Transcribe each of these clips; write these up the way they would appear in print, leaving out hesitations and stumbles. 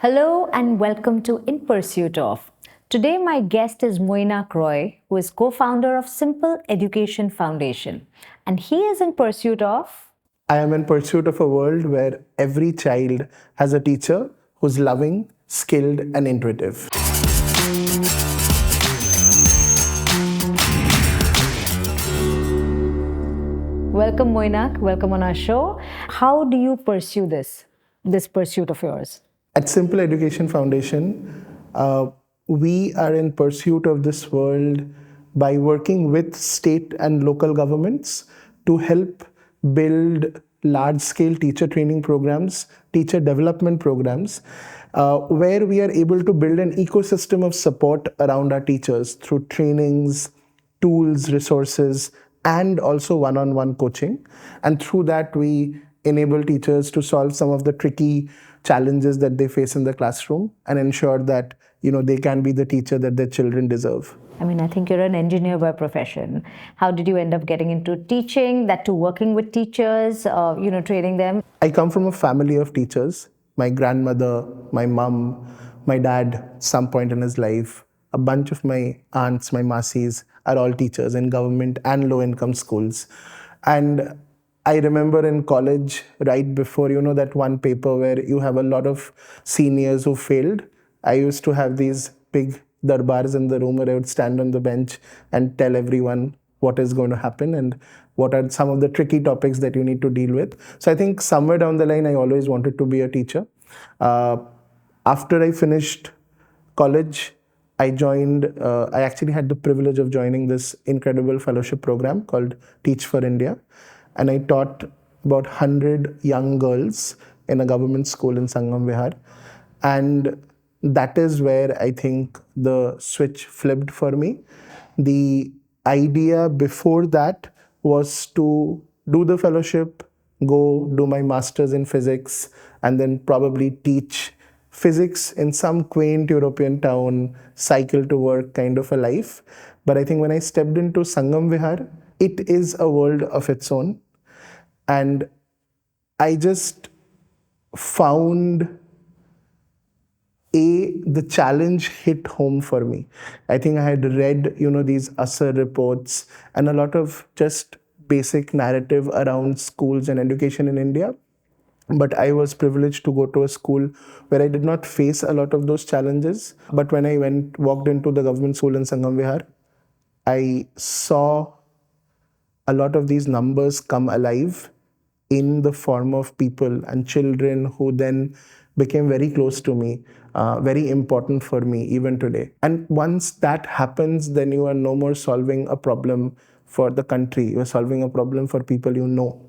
Hello and welcome to In Pursuit of. Today my guest is Mainak, who is co-founder of Simple Education Foundation, and he is in pursuit of. I am in pursuit of a world where every child has a teacher who's loving, skilled, and intuitive. Welcome, Mainak. Welcome on our show. How do you pursue this pursuit of yours? At Simple Education Foundation, we are in pursuit of this world by working with state and local governments to help build large-scale teacher training programs, teacher development programs, where we are able to build an ecosystem of support around our teachers through trainings, tools, resources, and also one-on-one coaching. And through that, we enable teachers to solve some of the tricky challenges that they face in the classroom and ensure that they can be the teacher that their children deserve. I think you're an engineer by profession. How did you end up getting into teaching, that to working with teachers, training them? I come from a family of teachers. My grandmother, my mom, my dad, some point in his life, a bunch of my aunts, my masis are all teachers in government and low-income schools. And I remember in college, right before, that one paper where you have a lot of seniors who failed, I used to have these big darbars in the room where I would stand on the bench and tell everyone what is going to happen and what are some of the tricky topics that you need to deal with. So I think somewhere down the line, I always wanted to be a teacher. After I finished college, I actually had the privilege of joining this incredible fellowship program called Teach for India. And I taught about 100 young girls in a government school in Sangam Vihar. And that is where I think the switch flipped for me. The idea before that was to do the fellowship, go do my master's in physics, and then probably teach physics in some quaint European town, cycle to work kind of a life. But I think when I stepped into Sangam Vihar, it is a world of its own. And I just found the challenge hit home for me. I think I had read, these ASR reports and a lot of just basic narrative around schools and education in India. But I was privileged to go to a school where I did not face a lot of those challenges. But when I walked into the government school in Sangam Vihar, I saw a lot of these numbers come alive in the form of people and children who then became very close to me, very important for me even today. And once that happens, then you are no more solving a problem for the country. You are solving a problem for people you know.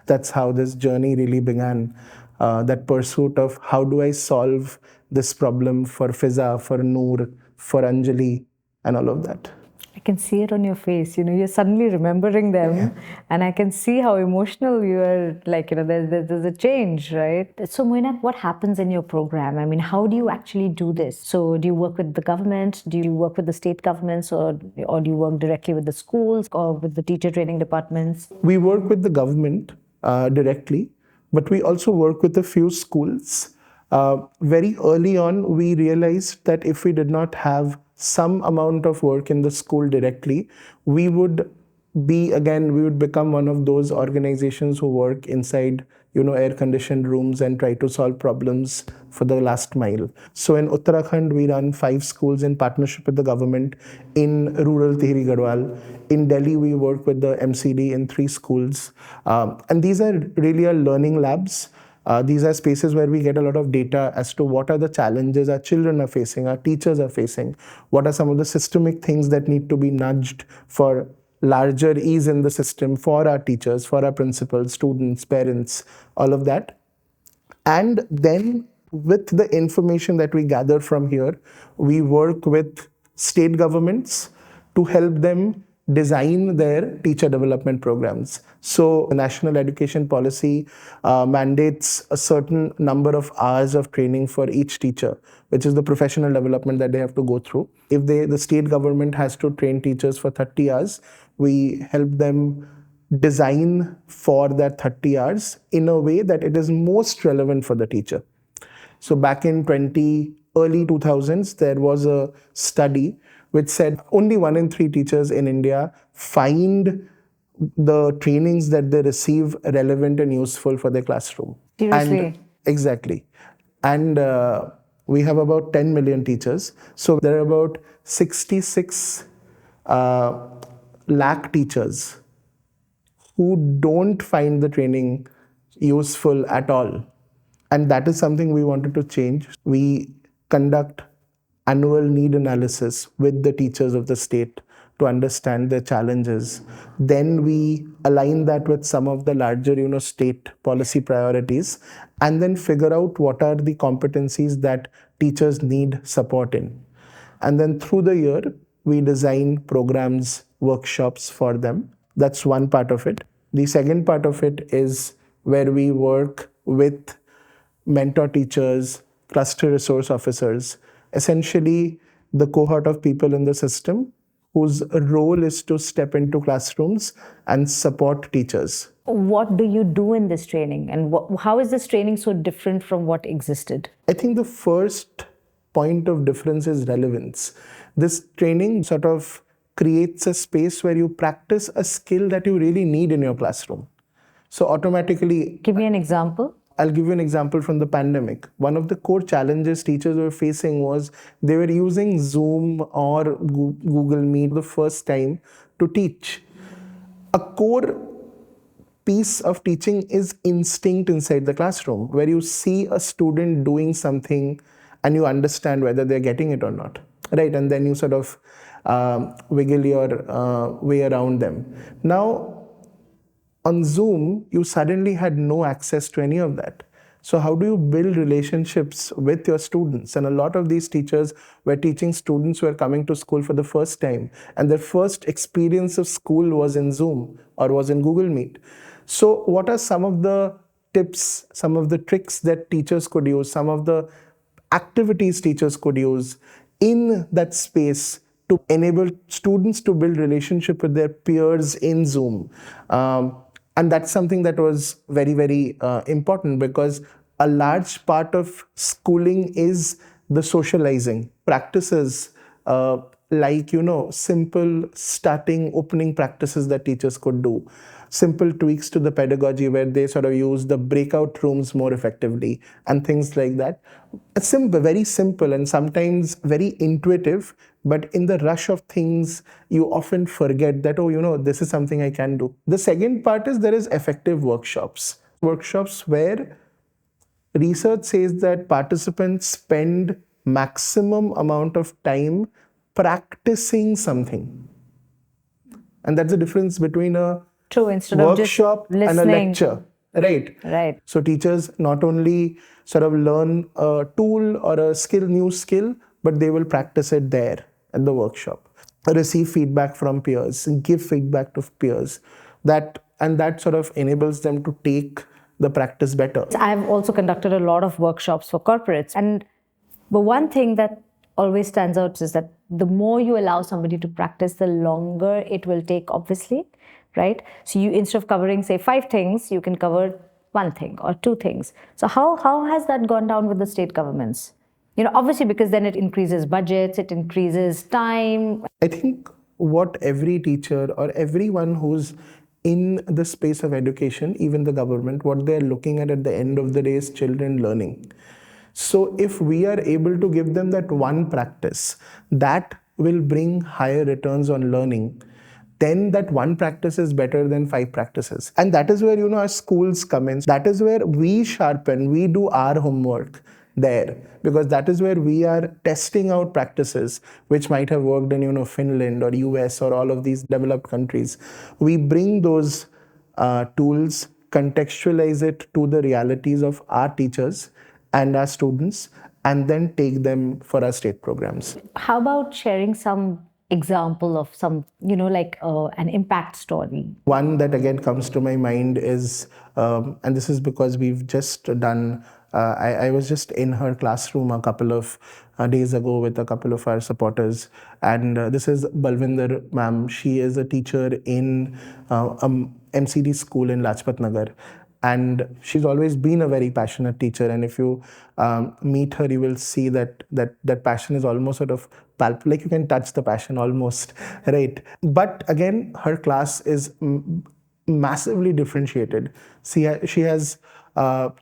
That's how this journey really began. That pursuit of how do I solve this problem for Fiza, for Noor, for Anjali, and all of that. I can see it on your face. You're suddenly remembering them, and I can see how emotional you are. There's a change, right? So, Mainak, what happens in your program? How do you actually do this? So, do you work with the government? Do you work with the state governments, or do you work directly with the schools or with the teacher training departments? We work with the government directly, but we also work with a few schools. Very early on, we realized that if we did not have some amount of work in the school directly, we would become one of those organizations who work inside, air-conditioned rooms and try to solve problems for the last mile. So in Uttarakhand, we run 5 schools in partnership with the government in rural Tihri Garhwal. In Delhi, we work with the MCD in 3 schools. And these are really our learning labs. These are spaces where we get a lot of data as to what are the challenges our children are facing, our teachers are facing, what are some of the systemic things that need to be nudged for larger ease in the system for our teachers, for our principals, students, parents, all of that. And then with the information that we gather from here, we work with state governments to help them design their teacher development programs. So the National Education Policy mandates a certain number of hours of training for each teacher, which is the professional development that they have to go through. If the state government has to train teachers for 30 hours, we help them design for that 30 hours in a way that it is most relevant for the teacher. So back in early 2000s, there was a study which said only 1 in 3 teachers in India find the trainings that they receive relevant and useful for their classroom. Seriously? And exactly. And we have about 10 million teachers. So there are about 66 uh, lakh teachers who don't find the training useful at all. And that is something we wanted to change. We conduct annual need analysis with the teachers of the state to understand their challenges. Then we align that with some of the larger, state policy priorities, and then figure out what are the competencies that teachers need support in. And then through the year, we design programs, workshops for them. That's one part of it. The second part of it is where we work with mentor teachers, cluster resource officers, essentially the cohort of people in the system whose role is to step into classrooms and support teachers. What do you do in this training, and how is this training so different from what existed? I think the first point of difference is relevance. This training sort of creates a space where you practice a skill that you really need in your classroom. So automatically, Give me an example. I'll give you an example from the pandemic. One of the core challenges teachers were facing was they were using Zoom or Google Meet the first time to teach. A core piece of teaching is instinct inside the classroom, where you see a student doing something and you understand whether they're getting it or not, right? And then you sort of wiggle your way around them. Now, on Zoom, you suddenly had no access to any of that. So how do you build relationships with your students? And a lot of these teachers were teaching students who are coming to school for the first time, and their first experience of school was in Zoom or was in Google Meet. So what are some of the tips, some of the tricks that teachers could use, some of the activities teachers could use in that space to enable students to build relationship with their peers in Zoom? And that's something that was very, very important, because a large part of schooling is the socializing practices, like, simple starting opening practices that teachers could do, simple tweaks to the pedagogy where they sort of use the breakout rooms more effectively and things like that. It's simple, very simple, and sometimes very intuitive, but in the rush of things, you often forget that, oh, this is something I can do. The second part is there is effective workshops. Workshops where research says that participants spend maximum amount of time practicing something. And that's the difference between a True, instead of just workshop and a listening. lecture. Right. Right. So teachers not only sort of learn a tool or a new skill, but they will practice it there at the workshop. Receive feedback from peers, give feedback to peers. That sort of enables them to take the practice better. I've also conducted a lot of workshops for corporates. But one thing that always stands out is that the more you allow somebody to practice, the longer it will take, obviously, right? So you, instead of covering, say, 5 things, you can cover 1 thing or 2 things. So how has that gone down with the state governments? Obviously, because then it increases budgets, it increases time. I think what every teacher or everyone who's in the space of education, even the government, what they're looking at the end of the day is children learning. So if we are able to give them that one practice that will bring higher returns on learning, then that one practice is better than 5 practices. And that is where, our schools come in. That is where we sharpen, we do our homework there, because that is where we are testing out practices which might have worked in, Finland or US or all of these developed countries. We bring those tools, contextualize it to the realities of our teachers and our students, and then take them for our state programs. How about sharing some example of some, like an impact story? One that again comes to my mind is, and this is because we've just done, I was just in her classroom a couple of days ago with a couple of our supporters, and this is Balvinder ma'am. She is a teacher in MCD school in Lajpat Nagar. And she's always been a very passionate teacher. And if you meet her, you will see that passion is almost sort of like you can touch the passion almost, right? But again, her class is massively differentiated. She has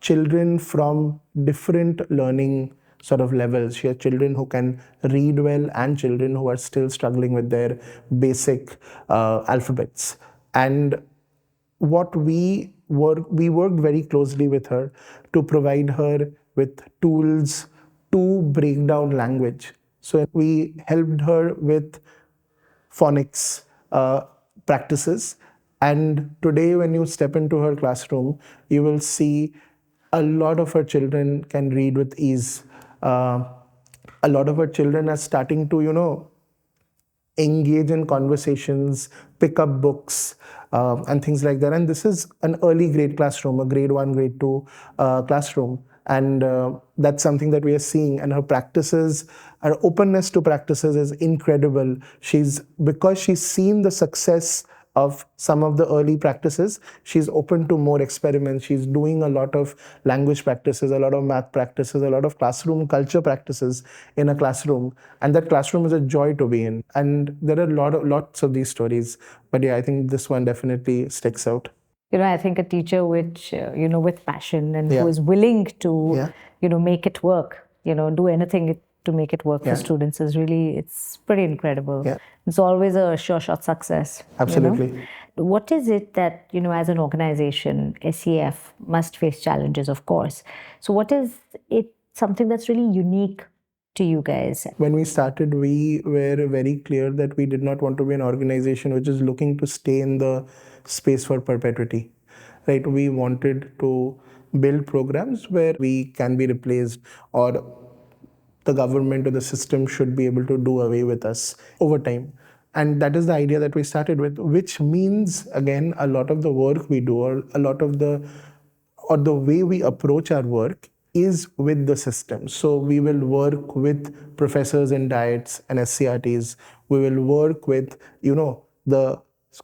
children from different learning sort of levels. She has children who can read well and children who are still struggling with their basic alphabets. And what we worked very closely with her to provide her with tools to break down language. So we helped her with phonics practices. And today, when you step into her classroom, you will see a lot of her children can read with ease. A lot of her children are starting to, engage in conversations, pick up books, and things like that. And this is an early grade classroom, a grade 1, grade 2 classroom. And that's something that we are seeing. And her practices, her openness to practices is incredible. Because she's seen the success of some of the early practices, she's open to more experiments. She's doing a lot of language practices, a lot of math practices, a lot of classroom culture practices in a classroom. And that classroom is a joy to be in. And there are lots of these stories. But yeah, I think this one definitely sticks out. I think a teacher which, with passion and Yeah. who is willing to, Yeah. make it work, do anything to make it work Yeah. for students it's pretty incredible. Yeah. It's always a sure shot success. Absolutely. What is it that, as an organization, SEF must face challenges, of course. So what is it, something that's really unique to you guys? When we started, we were very clear that we did not want to be an organization which is looking to stay in the space for perpetuity, right? We wanted to build programs where we can be replaced, or the government or the system should be able to do away with us over time. And that is the idea that we started with, which means, again, a lot of the work we do, or a lot of the way we approach our work is with the system. So we will work with professors in diets and SCRTs. We will work with, the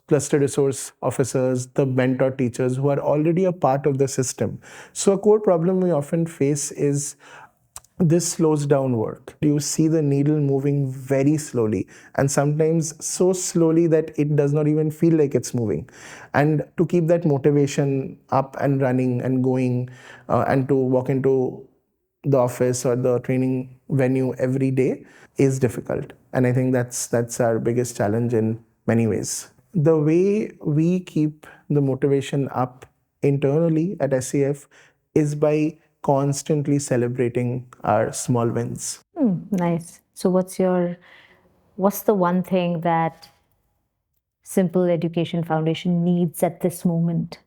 cluster resource officers, the mentor teachers who are already a part of the system. So a core problem we often face is this slows down work. You see the needle moving very slowly, and sometimes so slowly that it does not even feel like it's moving. And to keep that motivation up and running and going, and to walk into the office or the training venue every day is difficult. And I think that's our biggest challenge in many ways. The way we keep the motivation up internally at SEF is by constantly celebrating our small wins. Nice. So what's the one thing that Simple Education Foundation needs at this moment?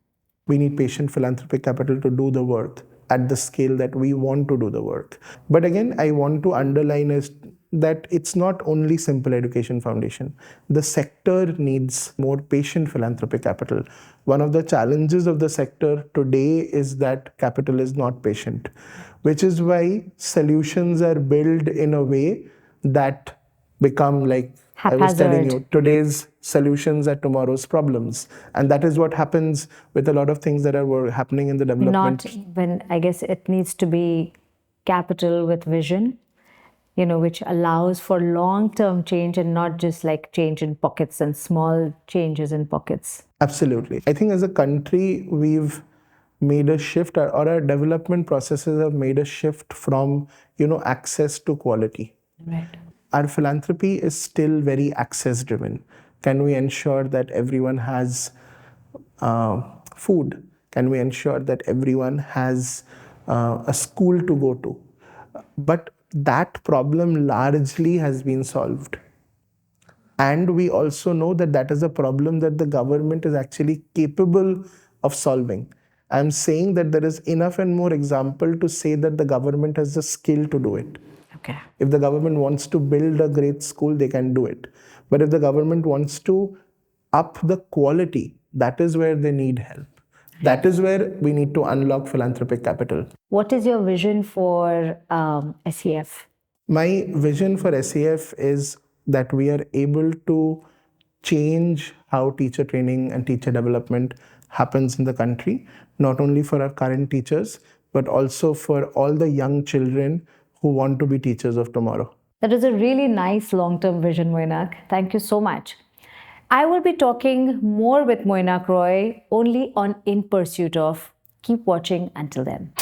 We need patient philanthropic capital to do the work at the scale that we want to do the work. But again, I want to underline is that it's not only Simple Education Foundation. The sector needs more patient philanthropic capital. One of the challenges of the sector today is that capital is not patient, which is why solutions are built in a way that become like I was telling you, today's solutions are tomorrow's problems. And that is what happens with a lot of things that are happening in the development. Not when, I guess it needs to be capital with vision, which allows for long-term change and not just like change in pockets and small changes in pockets. Absolutely. I think as a country, we've made a shift, or our development processes have made a shift from, access to quality. Right. Our philanthropy is still very access driven. Can we ensure that everyone has food? Can we ensure that everyone has a school to go to? But that problem largely has been solved. And we also know that that is a problem that the government is actually capable of solving. I'm saying that there is enough and more example to say that the government has the skill to do it. Okay. If the government wants to build a great school, they can do it. But if the government wants to up the quality, that is where they need help. That is where we need to unlock philanthropic capital. What is your vision for SEF? My vision for SEF is that we are able to change how teacher training and teacher development happens in the country, not only for our current teachers, but also for all the young children who want to be teachers of tomorrow. That is a really nice long-term vision, Mainak. Thank you so much. I will be talking more with Mainak Roy only on In Pursuit Of. Keep watching until then.